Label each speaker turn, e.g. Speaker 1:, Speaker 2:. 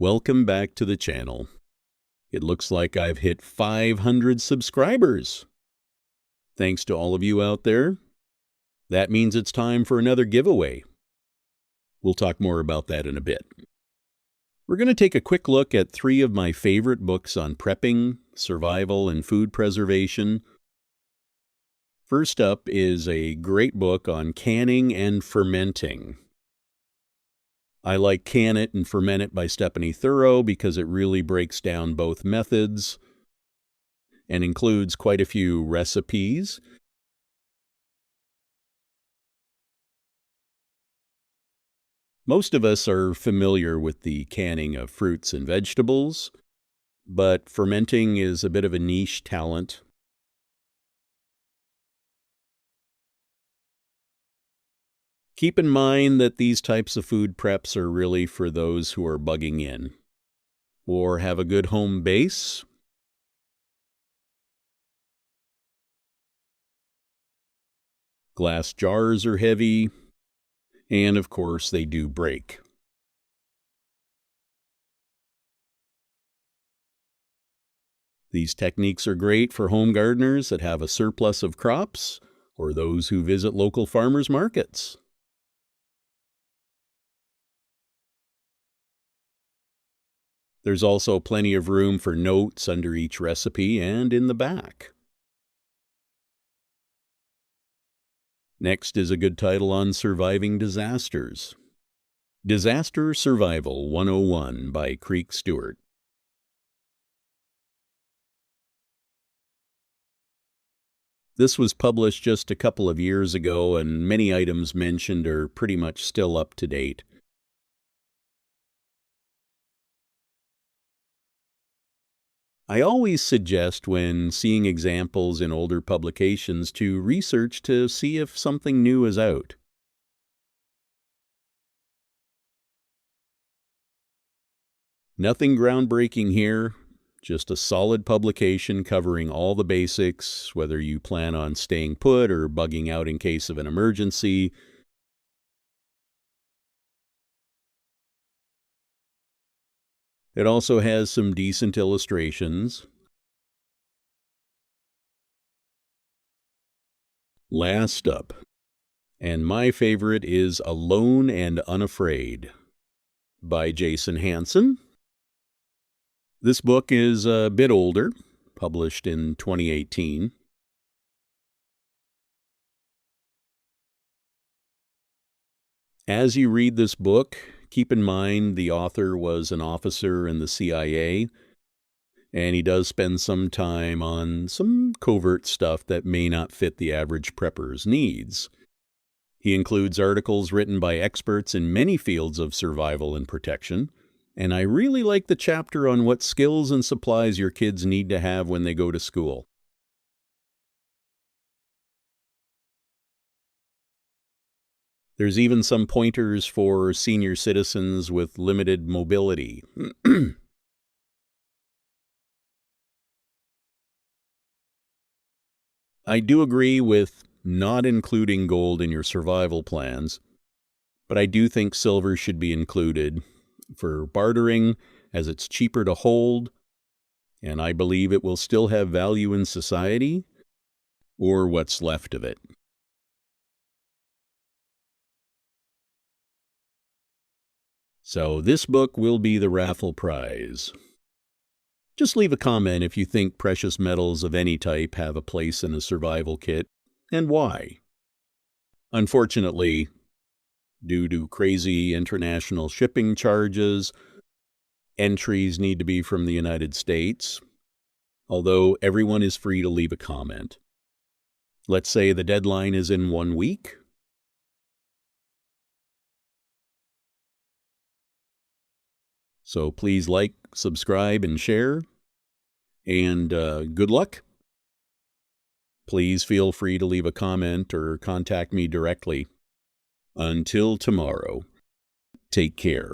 Speaker 1: Welcome back to the channel. It looks like I've hit 500 subscribers. Thanks to all of you out there. That means it's time for another giveaway. We'll talk more about that in a bit. We're going to take a quick look at 3 of my favorite books on prepping, survival, and food preservation. First up is a great book on canning and fermenting. I like Can It and Ferment It by Stephanie Thurot because it really breaks down both methods and includes quite a few recipes. Most of us are familiar with the canning of fruits and vegetables, but fermenting is a bit of a niche talent. Keep in mind that these types of food preps are really for those who are bugging in or have a good home base. Glass jars are heavy, and of course they do break. These techniques are great for home gardeners that have a surplus of crops or those who visit local farmers markets. There's also plenty of room for notes under each recipe and in the back. Next is a good title on surviving disasters. Disaster Survival 101 by Creek Stewart. This was published just a couple of years ago, and many items mentioned are pretty much still up to date. I always suggest when seeing examples in older publications to research to see if something new is out. Nothing groundbreaking here, just a solid publication covering all the basics, whether you plan on staying put or bugging out in case of an emergency. It also has some decent illustrations. Last up, and my favorite, is Alone and Unafraid by Jason Hansen. This book is a bit older, published in 2018. As you read this book, keep in mind the author was an officer in the CIA, and he does spend some time on some covert stuff that may not fit the average prepper's needs. He includes articles written by experts in many fields of survival and protection, and I really like the chapter on what skills and supplies your kids need to have when they go to school. There's even some pointers for senior citizens with limited mobility. I do agree with not including gold in your survival plans, but I do think silver should be included for bartering, as it's cheaper to hold, and I believe it will still have value in society, or what's left of it. So this book will be the raffle prize. Just leave a comment if you think precious metals of any type have a place in a survival kit, and why. Unfortunately, due to crazy international shipping charges, entries need to be from the United States, although everyone is free to leave a comment. Let's say the deadline is in 1 week. So please like, subscribe, and share. And good luck. Please feel free to leave a comment or contact me directly. Until tomorrow, take care.